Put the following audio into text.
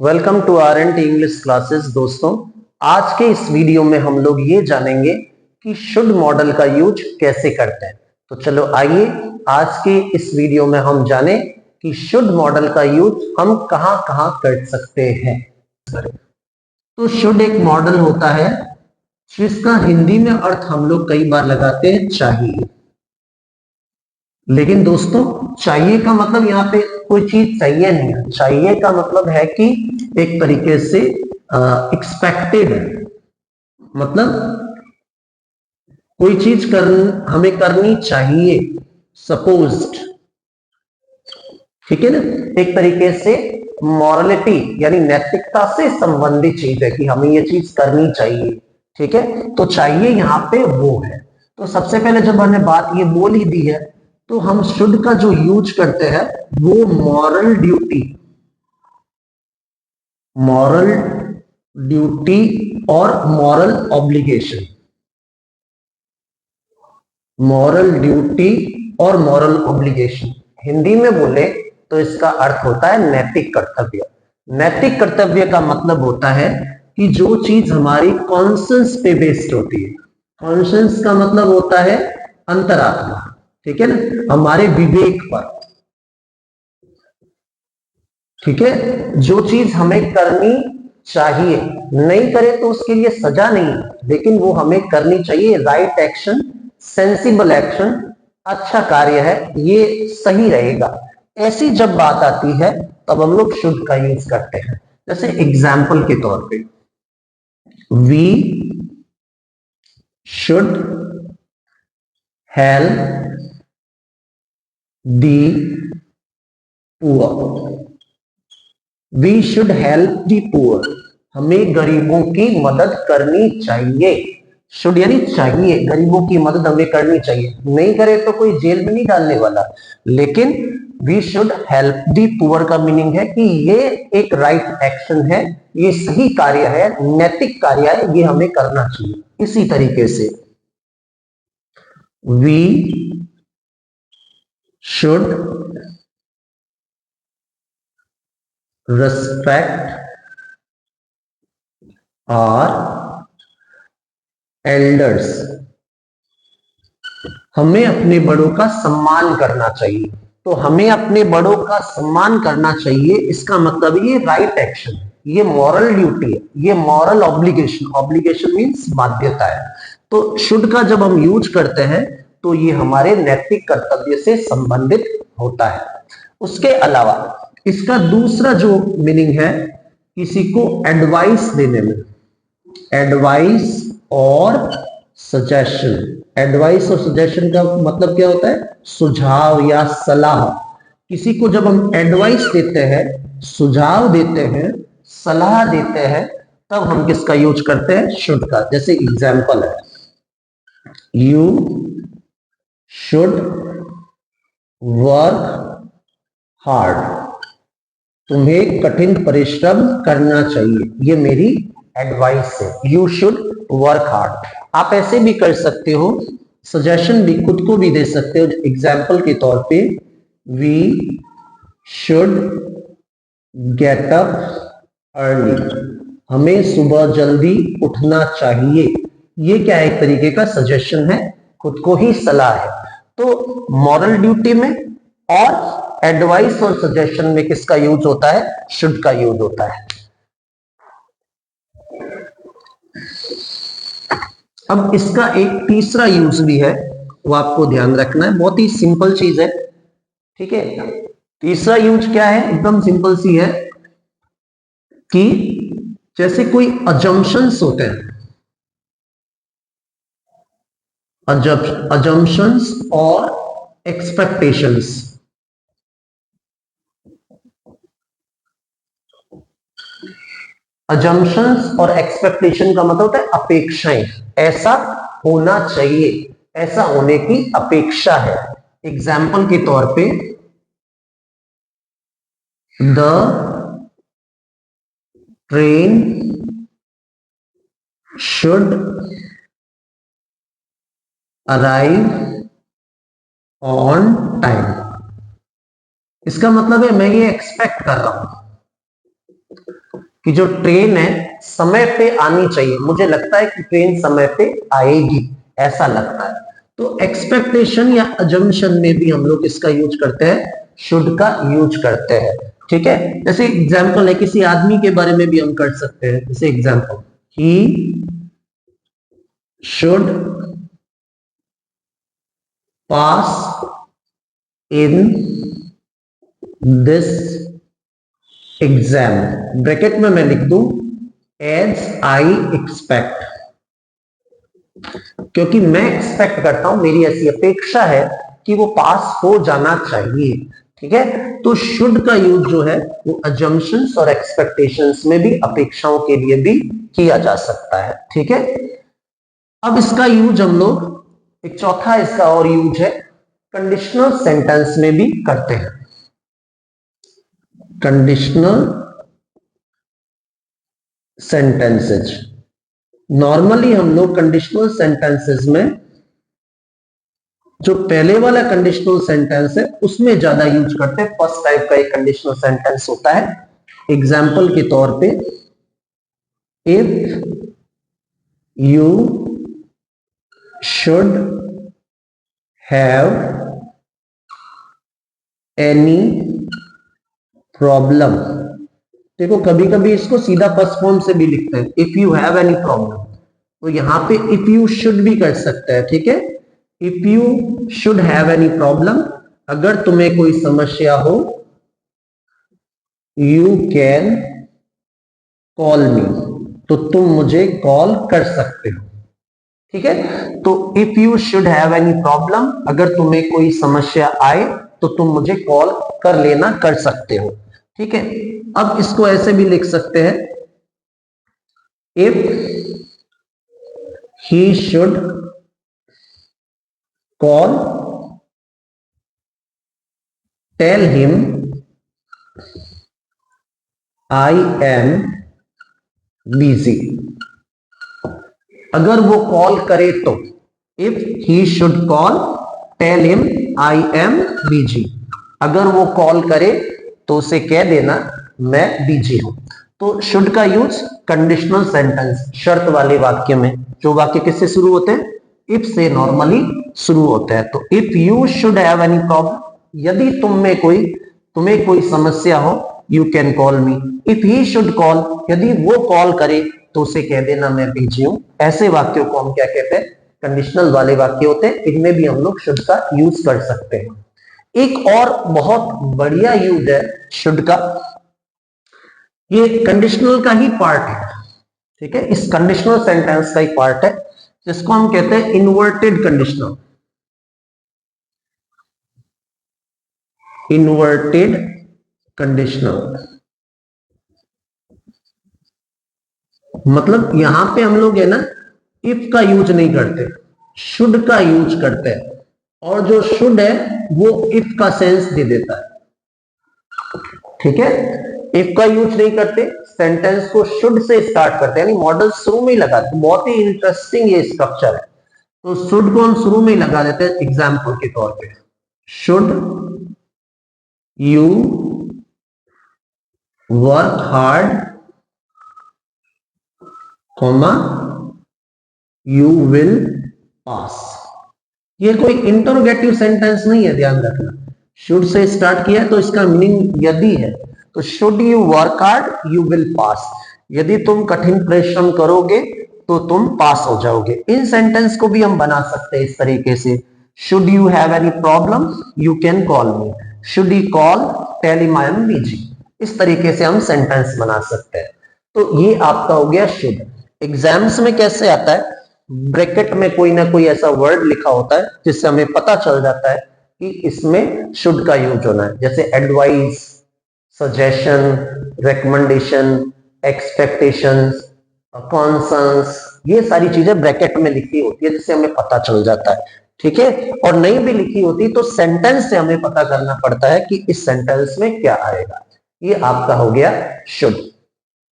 Welcome to R N T English classes. दोस्तों, आज के इस वीडियो में हम लोग ये जानेंगे कि शुड मॉडल का यूज कैसे करते हैं। तो चलो आइए आज के इस वीडियो में हम जाने कि शुड मॉडल का यूज हम कहां कहां कर सकते हैं। तो शुड एक मॉडल होता है जिसका हिंदी में अर्थ हम लोग कई बार लगाते हैं चाहिए। लेकिन दोस्तों, चाहिए का मतलब यहाँ पे कोई चीज चाहिए नहीं है। चाहिए का मतलब है कि एक तरीके से एक्सपेक्टेड है, मतलब कोई चीज हमें करनी चाहिए, सपोज्ड। ठीक है ना। एक तरीके से मॉरलिटी यानी नैतिकता से संबंधित चीज है कि हमें ये चीज करनी चाहिए। ठीक है, तो चाहिए यहाँ पे वो है। तो सबसे पहले जब हमने बात ये बोल ही दी है तो हम शुड का जो यूज करते हैं वो मॉरल ड्यूटी, मॉरल ड्यूटी और मॉरल ऑब्लिगेशन, मॉरल ड्यूटी और मॉरल ऑब्लिगेशन हिंदी में बोले तो इसका अर्थ होता है नैतिक कर्तव्य। नैतिक कर्तव्य का मतलब होता है कि जो चीज हमारी कॉन्शियंस पे बेस्ड होती है। कॉन्शियंस का मतलब होता है अंतरात्मा, ठीक है ना, हमारे विवेक पर। ठीक है, जो चीज हमें करनी चाहिए, नहीं करे तो उसके लिए सजा नहीं, लेकिन वो हमें करनी चाहिए। राइट एक्शन, सेंसिबल एक्शन, अच्छा कार्य है, ये सही रहेगा। ऐसी जब बात आती है तब हम लोग शुड का यूज करते हैं। जैसे एग्जाम्पल के तौर पे, we should help the poor. We should help the poor, हमें गरीबों की मदद करनी चाहिए। शुड यानी चाहिए, गरीबों की मदद हमें करनी चाहिए। नहीं करे तो कोई जेल में नहीं डालने वाला, लेकिन we should help the poor का मीनिंग है कि ये एक राइट एक्शन है, ये सही कार्य है, नैतिक कार्य है, ये हमें करना चाहिए। इसी तरीके से we should respect our elders, हमें अपने बड़ों का सम्मान करना चाहिए। तो हमें अपने बड़ों का सम्मान करना चाहिए, इसका मतलब ये राइट एक्शन है, ये मॉरल ड्यूटी है, ये मॉरल ऑब्लिगेशन, ऑब्लिगेशन मीन्स बाध्यता है। तो शुड का जब हम यूज करते हैं तो ये हमारे नैतिक कर्तव्य से संबंधित होता है। उसके अलावा इसका दूसरा जो मीनिंग है, किसी को एडवाइस देने में, एडवाइस और सजेशन। एडवाइस और सजेशन का मतलब क्या होता है? सुझाव या सलाह। किसी को जब हम एडवाइस देते हैं, सुझाव देते हैं, सलाह देते हैं, तब हम किसका यूज करते हैं? शुड का। जैसे एग्जाम्पल है, यू शुड वर्क हार्ड, तुम्हें कठिन परिश्रम करना चाहिए, ये मेरी एडवाइस है। You should work hard. आप ऐसे भी कर सकते हो, सजेशन भी खुद को भी दे सकते हो। एग्जाम्पल के तौर पे, we should get up early, हमें सुबह जल्दी उठना चाहिए। ये क्या है? एक तरीके का सजेशन है, खुद को ही सलाह है। तो मॉरल ड्यूटी में और एडवाइस और सजेशन में किसका यूज होता है? शुड का यूज होता है। अब इसका एक तीसरा यूज भी है, वो आपको ध्यान रखना है। बहुत ही सिंपल चीज है, ठीक है। तीसरा यूज क्या है? एकदम सिंपल सी है कि जैसे कोई अजम्पशंस होते हैं, अजम्पशंस और एक्सपेक्टेशंस। अजम्पशंस और एक्सपेक्टेशन का मतलब होता है अपेक्षाएं। ऐसा होना चाहिए, ऐसा होने की अपेक्षा है। एग्जाम्पल के तौर पे, the train should arrive on time. इसका मतलब है मैं ये एक्सपेक्ट कर रहा हूं, कि जो ट्रेन है समय पे आनी चाहिए, मुझे लगता है कि ट्रेन समय पे आएगी, ऐसा लगता है। तो एक्सपेक्टेशन या अजम्पशन में भी हम लोग इसका यूज करते हैं, शुड का यूज करते हैं। ठीक है, जैसे एग्जाम्पल है किसी आदमी के बारे में भी हम कर सकते हैं, जैसे example he should pass in this exam, bracket में मैं लिख दूं एज आई एक्सपेक्ट, क्योंकि मैं एक्सपेक्ट करता हूं, मेरी ऐसी अपेक्षा है कि वो पास हो जाना चाहिए। ठीक है, तो शुड का यूज जो है वो अजम्पशंस और एक्सपेक्टेशंस में भी, अपेक्षाओं के लिए भी किया जा सकता है। ठीक है, अब इसका यूज हम लोग एक चौथा इसका और यूज है कंडीशनल सेंटेंस में भी करते हैं। कंडीशनल सेंटेंसेज, नॉर्मली हम लोग कंडीशनल सेंटेंसेस में जो पहले वाला कंडीशनल सेंटेंस है उसमें ज्यादा यूज करते हैं। फर्स्ट टाइप का एक कंडीशनल सेंटेंस होता है, एग्जाम्पल के तौर पे if you should have any problem. देखो कभी कभी इसको सीधा फर्स्ट फॉर्म से भी लिखते हैं, if you have any problem, तो यहां पे इफ यू शुड भी कर सकते हैं। ठीक है, if you should have any problem, अगर तुम्हें कोई समस्या हो, यू कैन कॉल मी, तो तुम मुझे कॉल कर सकते हो। ठीक है, तो if you should have any problem, अगर तुम्हें कोई समस्या आए तो तुम मुझे कॉल कर लेना, कर सकते हो। ठीक है, अब इसको ऐसे भी लिख सकते हैं, if he should call, tell him I am busy. अगर वो कॉल करे तो, if he should call, tell him I am busy, अगर वो कॉल करे तो उसे कह देना मैं बिजी हूं। तो शुड का यूज कंडीशनल सेंटेंस, शर्त वाले वाक्य में, जो वाक्य किससे शुरू होते हैं, इफ से नॉर्मली शुरू होते हैं। तो if you should have any problem, यदि तुम्हें कोई समस्या हो, you can call me. If he should call, यदि वो कॉल करे तो उसे कह देना मैं बिजी हूं। ऐसे वाक्यों को हम क्या कहते हैं, कंडीशनल वाले वाक्य होते हैं। इनमें भी हम लोग शुड का यूज कर सकते हैं। एक और बहुत बढ़िया यूज है शुड का, ये कंडीशनल का ही पार्ट है। ठीक है, इस कंडीशनल सेंटेंस का ही पार्ट है, जिसको हम कहते हैं इन्वर्टेड कंडीशनल। इन्वर्टेड कंडीशनल मतलब यहां पे हम लोग है ना इफ का यूज नहीं करते, शुड का यूज करते हैं, और जो शुड है वो इफ का सेंस दे देता है। ठीक है, इफ का यूज नहीं करते, सेंटेंस को शुड से स्टार्ट करते हैं, यानी मॉडल शुरू में ही लगाते। बहुत ही इंटरेस्टिंग ये स्ट्रक्चर है। तो शुड को हम शुरू में ही लगा देते हैं एग्जाम्पल के तौर पे, should you work hard, comma you will pass. ये कोई इंटरोगेटिव सेंटेंस नहीं है, ध्यान रखना। शुड से स्टार्ट किया है तो इसका मीनिंग यदि है, तो should you work hard you will pass, यदि तुम कठिन परिश्रम करोगे तो तुम पास हो जाओगे। इन सेंटेंस को भी हम बना सकते हैं इस तरीके से, should you have any problem you can call me, should you call tell him I am busy. इस तरीके से हम सेंटेंस बना सकते हैं। तो ये आपका हो गया शुड। एग्जाम्स में कैसे आता है, ब्रैकेट में कोई ना कोई ऐसा वर्ड लिखा होता है जिससे हमें पता चल जाता है कि इसमें शुड का यूज होना है। जैसे advice, suggestion, recommendation, expectations, concerns, ये सारी चीजें ब्रैकेट में लिखी होती है जिससे हमें पता चल जाता है। ठीक है, और नहीं भी लिखी होती तो सेंटेंस से हमें पता करना पड़ता है कि इस सेंटेंस में क्या आएगा। ये आपका हो गया शुड।